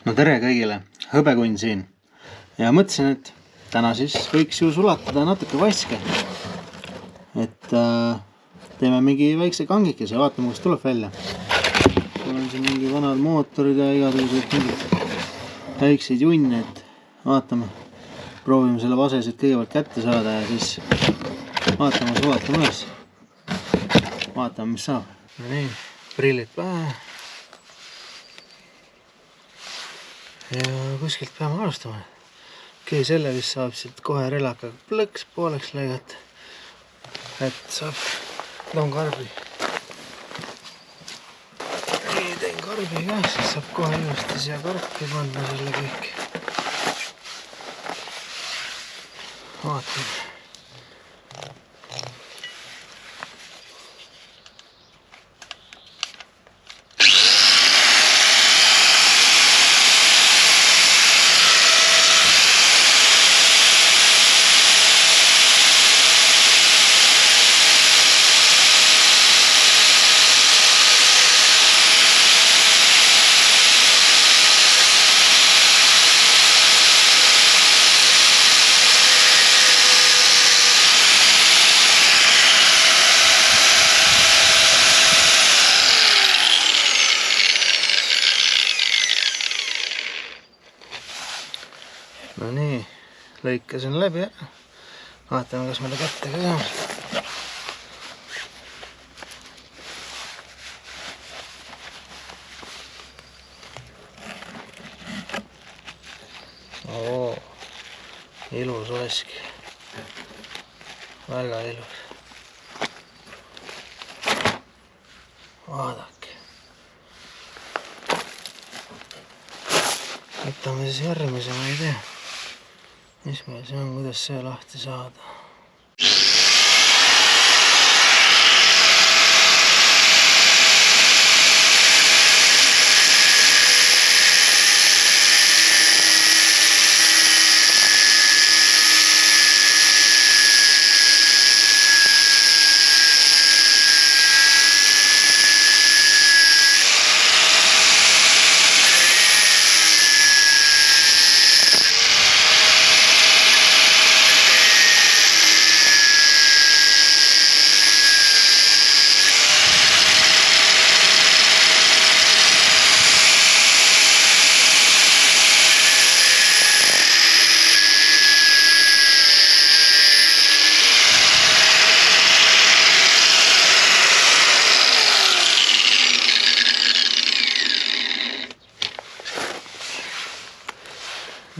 No tere kõigile, Hõbekunn siin ja mõtlesin, et täna siis võiks ju sulatada natuke vaske. Et teeme mingi väikse kangikese ja vaatame, kus tuleb välja. Mul on siin mingi vanad mootorid ja igasugused mingid väikseid junne, et vaatame. Proovime selle vasesid kõigepealt kätte saada ja siis vaatame, sulatame üles. Vaatame, mis saab. No nii, prillid pähe. Ja kuskilt peame alustama. Okei, selle vist saab siit kohe relakaga plõks pooleks lõigata. Et saab karbi. Nii, teen karbi ka, siis saab kohe ilusti siia karpi panna selle kõik. Vaatame. No nii, lõikasin läbi ja vaatame, kas meile kätte ka saame. Oo, ilus vask. Väga ilus. Vaadake. Võtame siis järgmise, ma ei tea. Mis meil see on, kuidas see lahti saada?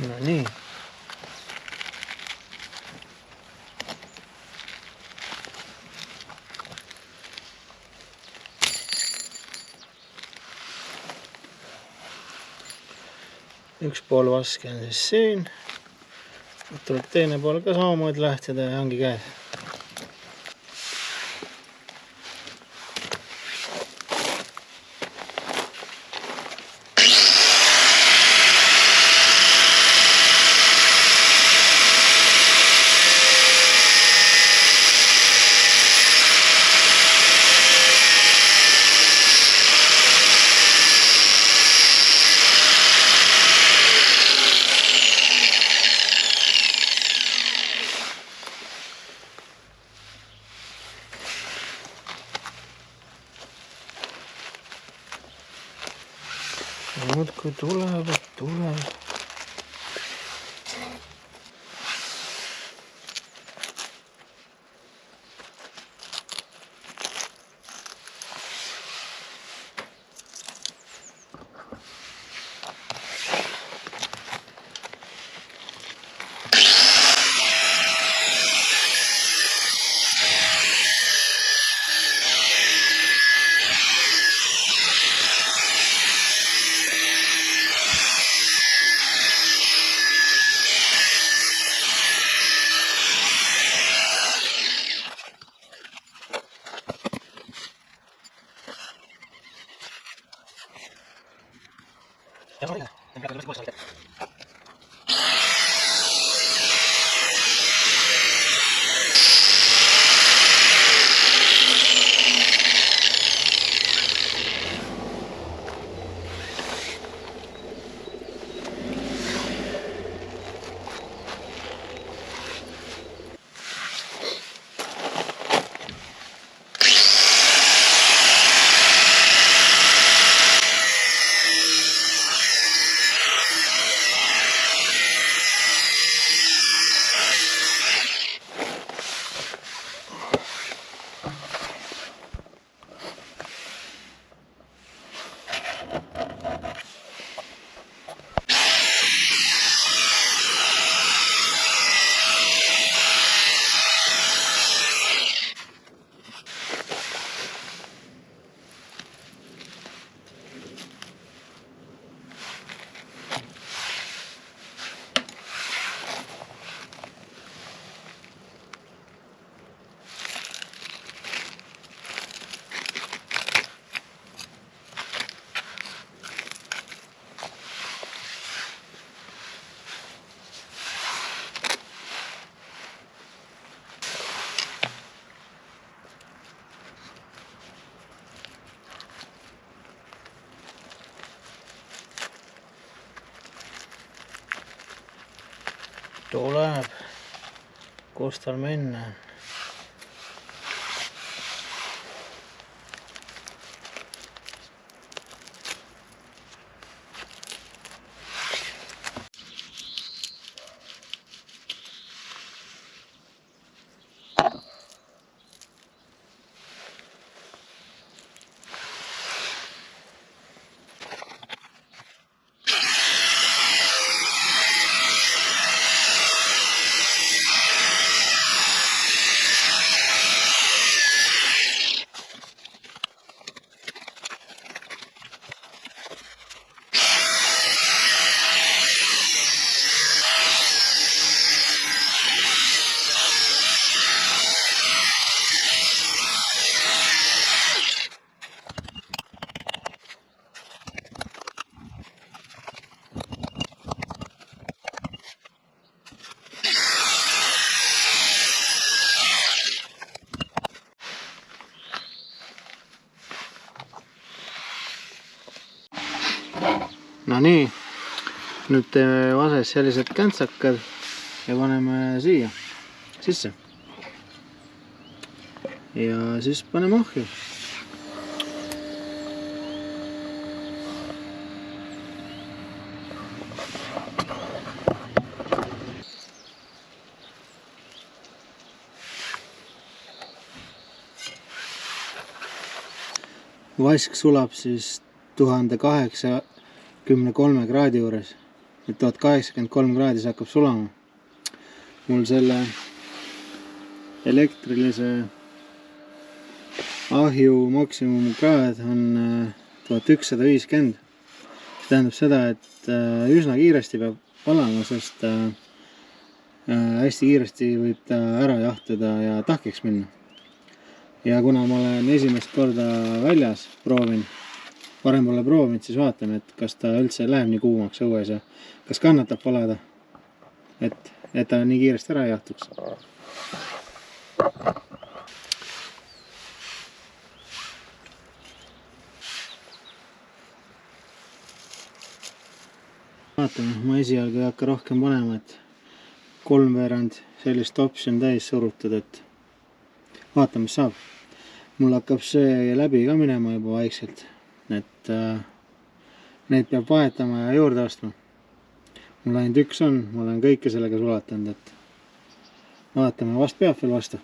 No nii. Üks pool vaske on siis siin. Tuleb teine pool ka samamoodi lähtida ja ongi käes. Muudkui tulevad. tuleb, kus tal minna on. No nii, nüüd teeme vases sellised käntsakad ja paneme siia sisse. Ja siis paneme ahju. Vask sulab siis 1883 kraadi juures. 1083 kraadis hakkab sulama. Mul selle elektrilise ahju maksimumkraad on 1150. See tähendab seda, et üsna kiiresti peab valama, sest hästi kiiresti võib ta ära jahtuda ja tahkeks minna. Ja kuna ma olen esimest korda väljas proovin, varem pole proovinud, siis vaatame, et kas ta üldse läheb nii kuumaks õues ja kas kannatab valada, et ta nii kiiresti ära jahtuks. Vaatame, ma esialgu ei hakka rohkem panema, et 3/4 sellist topsi on täis surutud, et vaatame, mis saab. Mul hakkab see läbi ka minema juba vaikselt, et neid peab vahetama ja juurde ostma. Mul ainult üks on, ma olen kõike sellega sulatanud, et vaatame, vast peab veel vastu.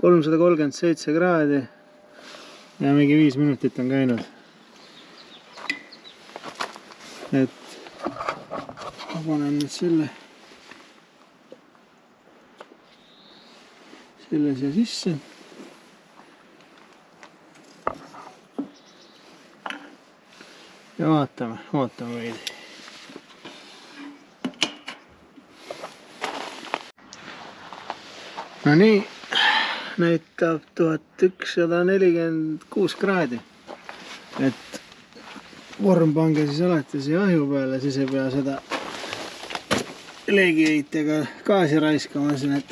337 kraadi ja mingi 5 minutit on käinud. Et ma panen nüüd selle siia sisse. Ja vaatame veidi. No nii, näitab 1146 kraadi. Et vorm pange siis alati siia ahju peale, siis ei pea seda leegiheitega gaasi raiskama siin, et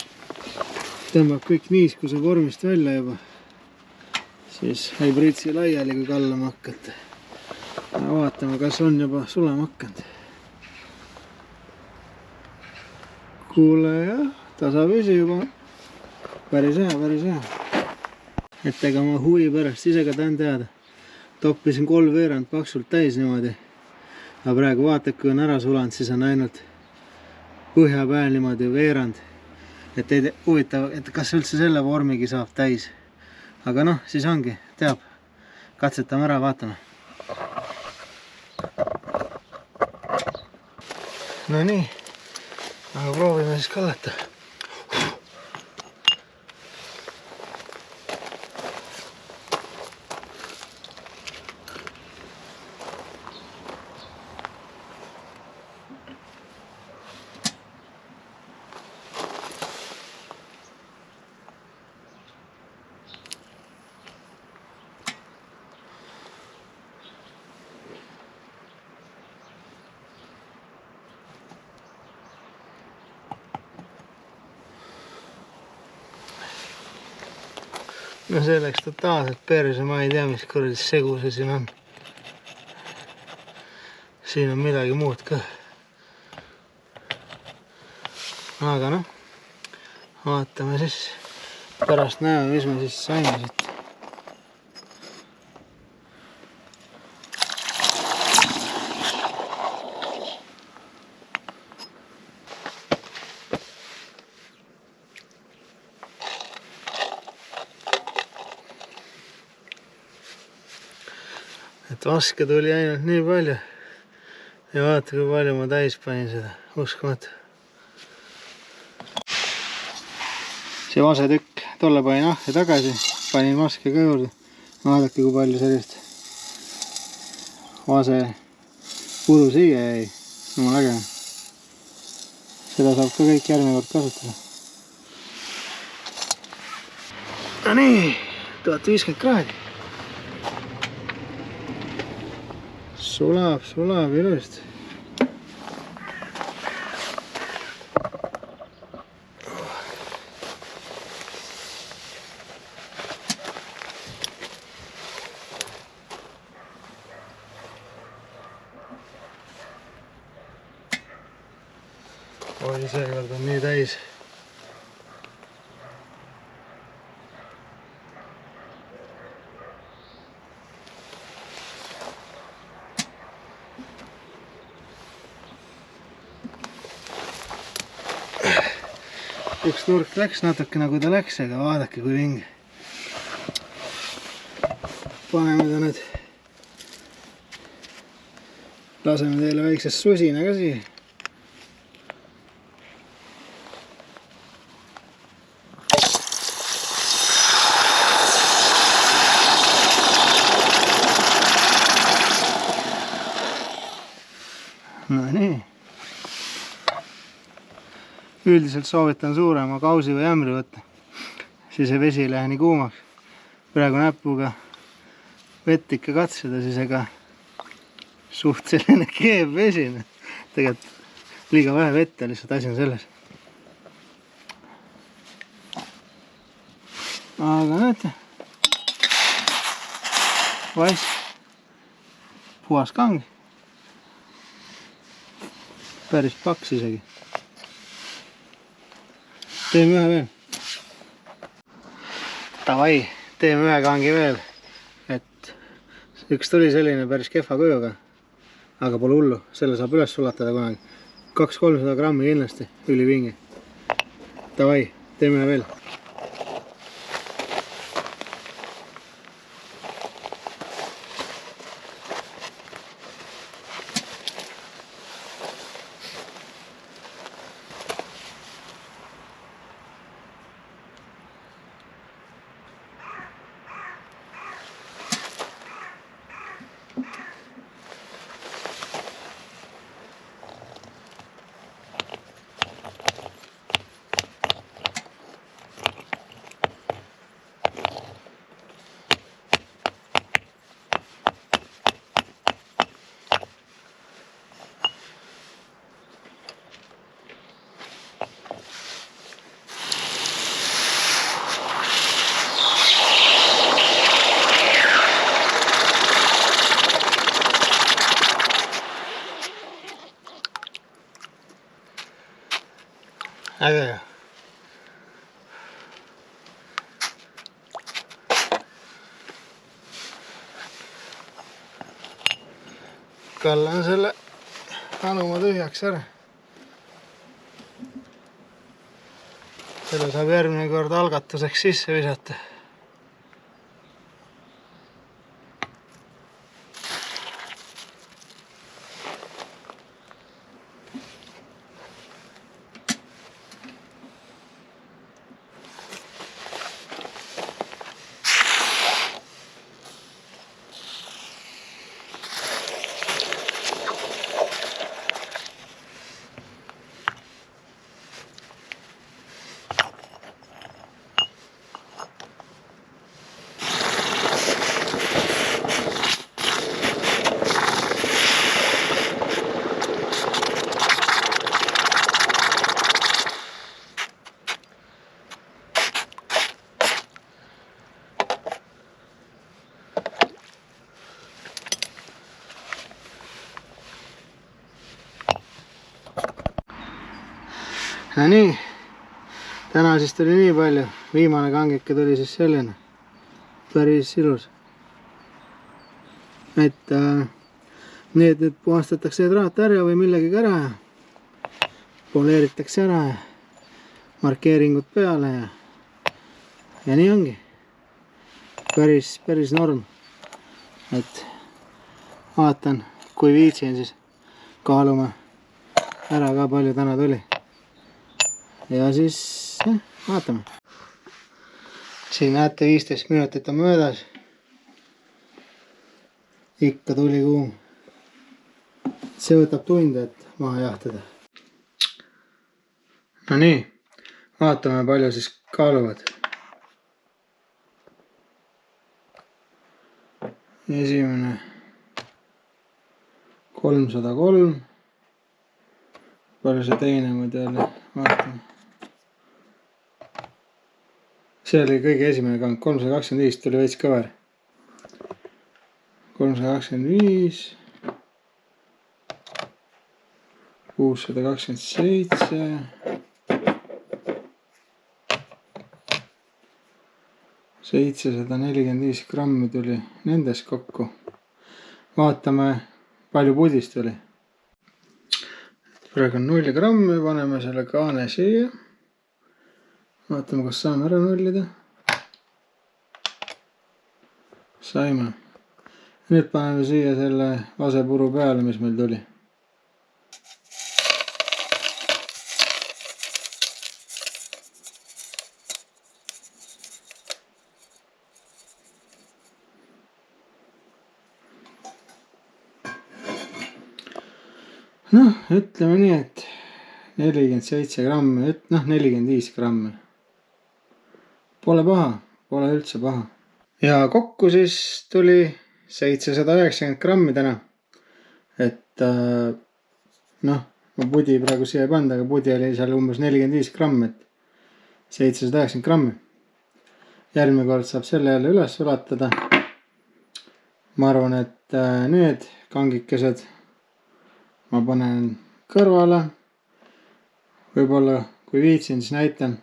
tõmbab kõik niiskuse vormist välja juba. Siis ei pritsi laiali, kui kallama hakkate. Vaatame, kas on juba sulama hakanud. Kuule jah, tasapisi juba. Päris hea. Et ega ma huvi pärast ise ka tahan teada. Toppisin 3/4 paksult täis niimoodi. Aga praegu vaatad, kui on ära sulanud, siis on ainult põhja peal niimoodi veerand. Et ei huvitav, et kas üldse selle vormigi saab täis. Aga noh, siis ongi, teab. Katsetame ära, vaatame. No nii, aga proovime siis kallata. No see läks totaalselt perse, ma ei tea, mis kuradi segu see siin on. siin on midagi muud ka. Aga noh, vaatame siis, pärast näeme, mis me siis saime siit. Et vaske tuli ainult nii palju ja vaata, kui palju ma täis panin seda, uskumatu. See vasetükk, tolle panin ahja tagasi, panin vaske ka juurde. Vaadake, kui palju sellist vase puru siia jäi. Jumal äge. Seda saab ka kõik järgmine kord kasutada. No nii, 1050 kraadi. Sulab ilusti. Oi, seekord on nii täis. Üks nurk läks natuke nagu ta läks, aga vaadake kui vinge. Paneme ta nüüd. Laseme teile väiksest susina ka siia. No nii. Üldiselt soovitan suurema kausi või ämbri võtta, siis see vesi ei lähe nii kuumaks. Praegu näpuga vett ikka katseda, siis ega suht selline keeb vesi. Tegelikult liiga vähe vette, lihtsalt asi on selles. Aga näete, vass, puhas kang, päris paks isegi. Teeme ühe veel. Tavai, teeme ühe kangi veel. Et üks tuli selline päris kehva kujuga, aga pole hullu, selle saab üles sulatada kunagi. 200-300 grammi kindlasti, ülivingi. Tavai, teeme ühe veel. Äge. Kallan selle anuma tühjaks ära. Selle saab järgmine kord algatuseks sisse visata. No nii, täna siis tuli nii palju, viimane kangike tuli siis selline, päris ilus. Et need nüüd puhastatakse traatärja või millegagi ära ja poleeritakse ära ja markeeringud peale ja nii ongi. Päris norm. Et vaatan, kui viitsin, siis kaalume ära ka palju täna tuli. Ja siis vaatame. Siin näete 15 minutit on möödas. Ikka tuli kuum. See võtab tunde, et maha jahtada. No nii, vaatame palju siis kaaluvad. Esimene 303. Palju see teine muidu oli, vaatame. See oli kõige esimene kang, 325 tuli veits kõver. 325. 627. 745 grammi tuli nendest kokku. Vaatame, palju pudist tuli. Praegu on 0 grammi, paneme selle kaane siia. Vaatame, kas saame ära nullida. Saime. Nüüd paneme siia selle lasepuru peale, mis meil tuli. Noh, ütleme nii, et 47 grammi, 45 grammi. Pole paha, pole üldse paha. Ja kokku siis tuli 790 grammi täna. Et noh, ma pudi praegu siia ei panda, aga pudi oli seal umbes 45 grammi, et 790 grammi. Järgmine kord saab selle jälle üles ulatada. Ma arvan, et need kangikesed ma panen kõrvale. Võib-olla, kui viitsin, siis näitan.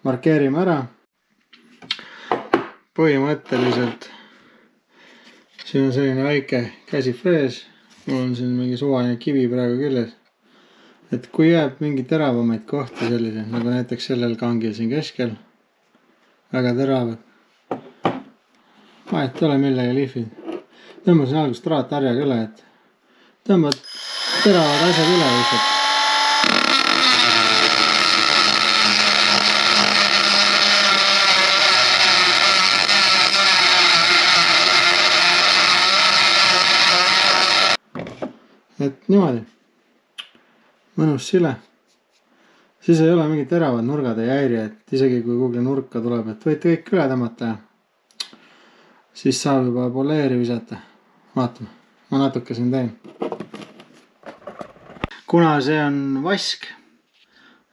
Markeerime ära. Põhimõtteliselt siin on selline väike käsifrees. Mul on siin mingi suvaline kivi praegu küljes. Et kui jääb mingi teravamaid kohti sellised, nagu näiteks sellel kangil siin keskel, väga teravad. Vahet ei ole millega lihvid. Tõmbasin algust traatharjaga üle, et tõmbad teravad asjad üle lihtsalt. Et niimoodi. Mõnus sile. Siis ei ole mingid teravad nurgad ei häiri, et isegi kui kuhugi nurka tuleb, et võite kõik üle tõmmata ja siis saab juba poleeri visata. Vaatame. Ma natuke siin teen. Kuna see on vask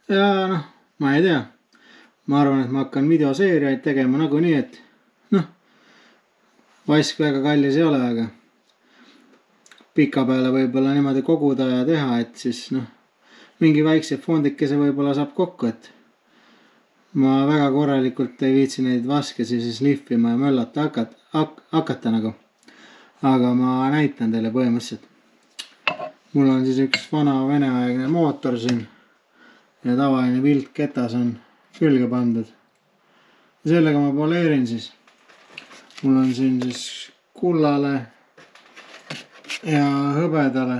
ja noh, ma ei tea. Ma arvan, et ma hakkan videoseeriaid tegema nagunii, et noh, vask väga kallis ei ole, aga pika peale võib-olla niimoodi koguda ja teha, et siis noh, mingi väikse fondikese võib-olla saab kokku, et ma väga korralikult ei viitsi neid vaskesi siis lihvima ja möllata hakata nagu. Aga ma näitan teile põhimõtteliselt. Mul on siis üks vana veneaegne mootor siin ja tavaline viltketas on külge pandud. Sellega ma poleerin siis. Mul on siin siis kullale ja hõbedale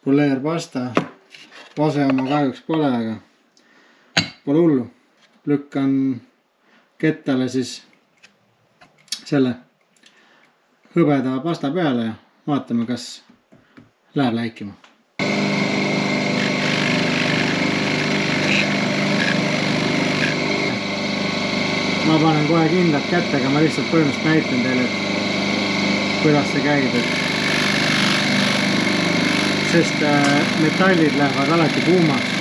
poleerpasta. Vase oma kahjuks pole, aga pole hullu. Lükkan kettale siis selle hõbeda pasta peale ja vaatame, kas läheb läikima. Ma panen kohe kindlalt kättega, ma lihtsalt põhimõtteliselt näitan teile, et kuidas see käib. Sest metallid lähevad alati kuumaks,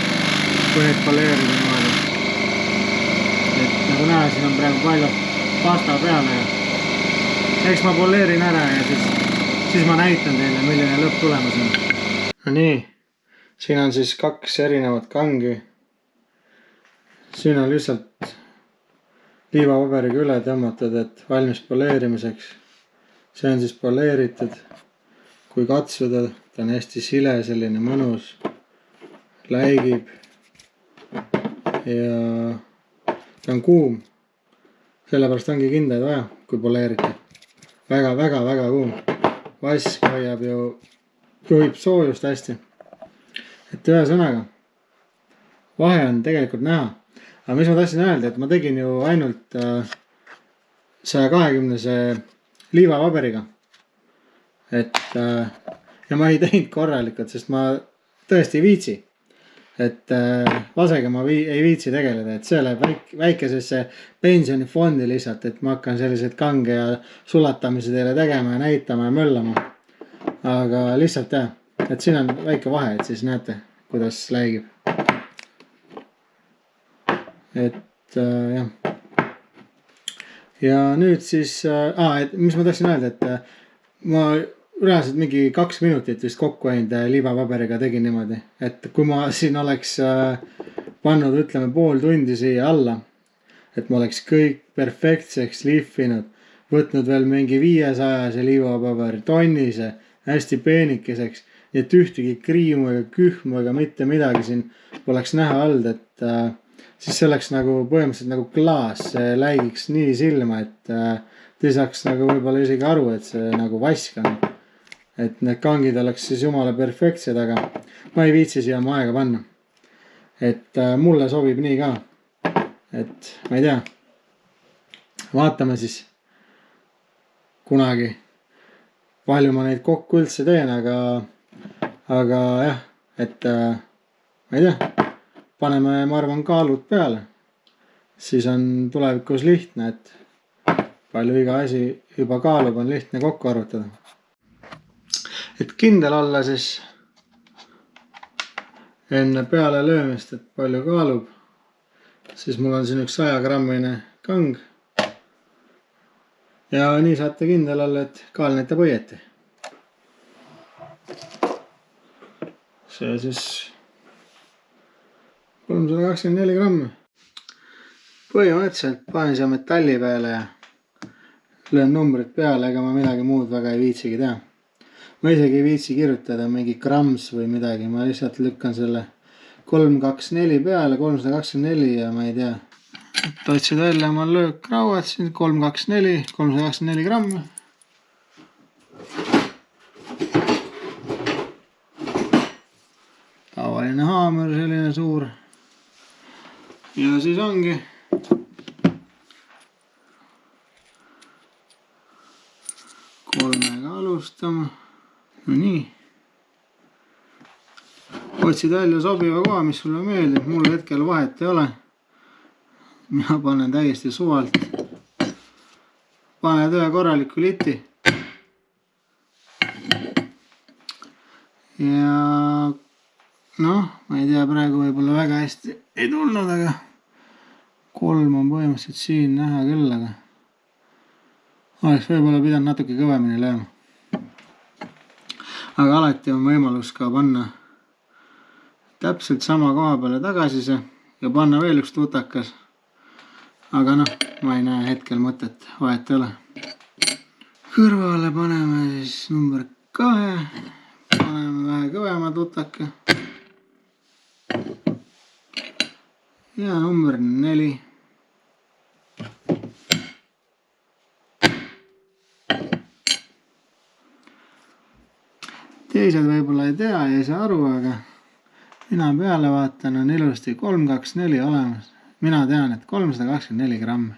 kui neid poleerida niimoodi. Et nagu näha, siin on praegu palju pasta peale ja eks ma poleerin ära ja siis ma näitan teile, milline lõpptulemus on. No nii, siin on siis 2 erinevat kangi. siin on lihtsalt liivapaberiga üle tõmmatud, et valmis poleerimiseks. See on siis poleeritud. Kui katsuda, ta on hästi sile, selline mõnus, läigib ja ta on kuum. Sellepärast ongi kindaid vaja, kui poleerite. Väga kuum. Vask hoiab juhib soojust hästi. Et ühesõnaga, vahe on tegelikult näha. Aga mis ma tahtsin öelda, et ma tegin ju ainult 120-se liivapaberiga. Ja ma ei teinud korralikult, sest ma tõesti ei viitsi. Et vasega ma ei viitsi tegeleda, et see läheb väikesesse pensionifondi lihtsalt, et ma hakkan sellised kange ja sulatamise teile tegema ja näitama ja möllama. Aga lihtsalt jah, et siin on väike vahe, et siis näete, kuidas läigib. Et jah. Ja nüüd siis, et mis ma tahtsin öelda, et ma reaalselt mingi 2 minutit vist kokku ainult liivapaberiga tegin niimoodi, et kui ma siin oleks pannud, ütleme, pool tundi siia alla, et ma oleks kõik perfektseks lihvinud, võtnud veel mingi 500-se liivapaberi, tonnise, hästi peenikeseks, nii et ühtegi kriimu ega kühmu ega mitte midagi siin poleks näha olnud, et siis see oleks nagu põhimõtteliselt nagu klaas, see läigiks nii silma, et te ei saaks nagu võib-olla isegi aru, et see nagu vask on. Et need kangid oleks siis jumala perfektsed, aga ma ei viitsi siia oma aega panna. Et mulle sobib nii ka. Et ma ei tea. Vaatame siis kunagi, palju ma neid kokku üldse teen, aga jah, et ma ei tea. Paneme, ma arvan, kaalud peale. Siis on tulevikus lihtne, et palju iga asi juba kaalub, on lihtne kokku arvutada. Et kindel olla siis enne peale löömist, et palju kaalub, siis mul on siin üks 100-grammine kang. Ja nii saate kindel olla, et kaal näitab õieti. See siis 324 grammi. Põhimõtteliselt panen siia metalli peale ja löön numbrid peale, ega ma midagi muud väga ei viitsigi teha. Ma isegi ei viitsi kirjutada mingi grams või midagi, ma lihtsalt lükkan selle 324 peale, 324 ja ma ei tea. Otsid välja oma löökrauad siin, 324, 324 grammi. Tavaline haamer, selline suur. Ja siis ongi. Kolmega alustama. No nii. Otsid välja sobiva koha, mis sulle meeldib. Mulle hetkel vahet ei ole. Mina panen täiesti suvalt. Paned ühe korraliku liti. Ja noh, ma ei tea, praegu võib-olla väga hästi ei tulnud, aga 3 on põhimõtteliselt siin näha küll, aga oleks võib-olla pidanud natuke kõvemini lööma. Aga alati on võimalus ka panna täpselt sama koha peale tagasi see ja panna veel üks tutakas. Aga noh, ma ei näe hetkel mõtet, vahet ei ole. Kõrvale paneme siis number 2. Paneme vähe kõvema tutaka. Ja number 4. Teised võib-olla ei tea, ei saa aru, aga mina peale vaatan, on ilusti 324 olemas. Mina tean, et 324 grammi.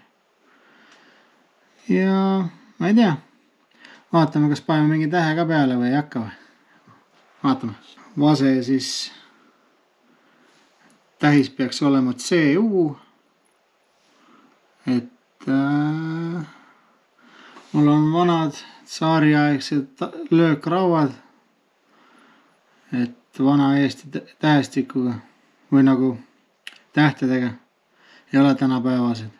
Ja ma ei tea. Vaatame, kas paneme mingi tähe ka peale või ei hakka või. Vaatame. Vase siis tähis peaks olema CU. Et mul on vanad tsaariaegsed löökrauad. Et vana Eesti tähestikuga või nagu tähtedega ei ole tänapäevased.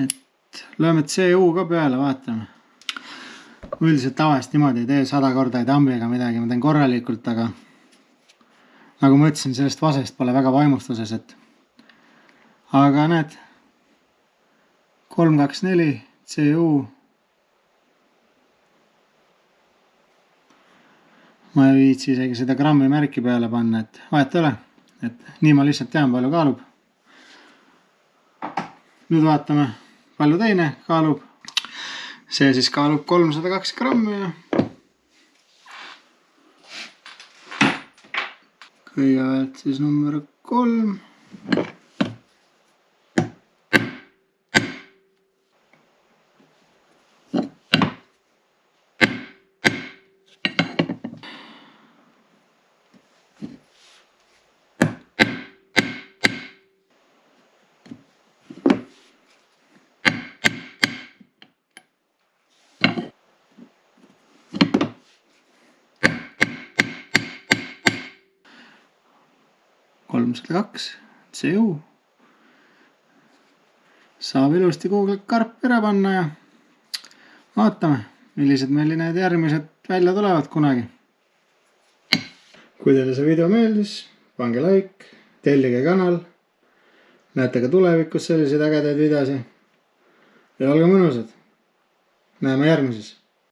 Et lööme CU ka peale, vaatame. Üldiselt tavaliselt niimoodi ei tee, 100 korda ei tambi ega midagi, ma teen korralikult, aga nagu ma ütlesin, sellest vasest pole väga vaimustuses, et aga näed, 324 CU. Ma ei viitsi isegi seda grammi märki peale panna, et vahet ei ole. Et nii ma lihtsalt tean, palju kaalub. Nüüd vaatame, palju teine kaalub. See siis kaalub 302 grammi ja kõigepealt siis number 3. $302 CU. Saab ilusti kuhugi karp ära panna ja vaatame, millised meil need järgmised välja tulevad kunagi. Kui teile see video meeldis, pange like, tellige kanal. Näete ka tulevikus selliseid ägedaid videosi. Ja olge mõnusad. Näeme järgmises.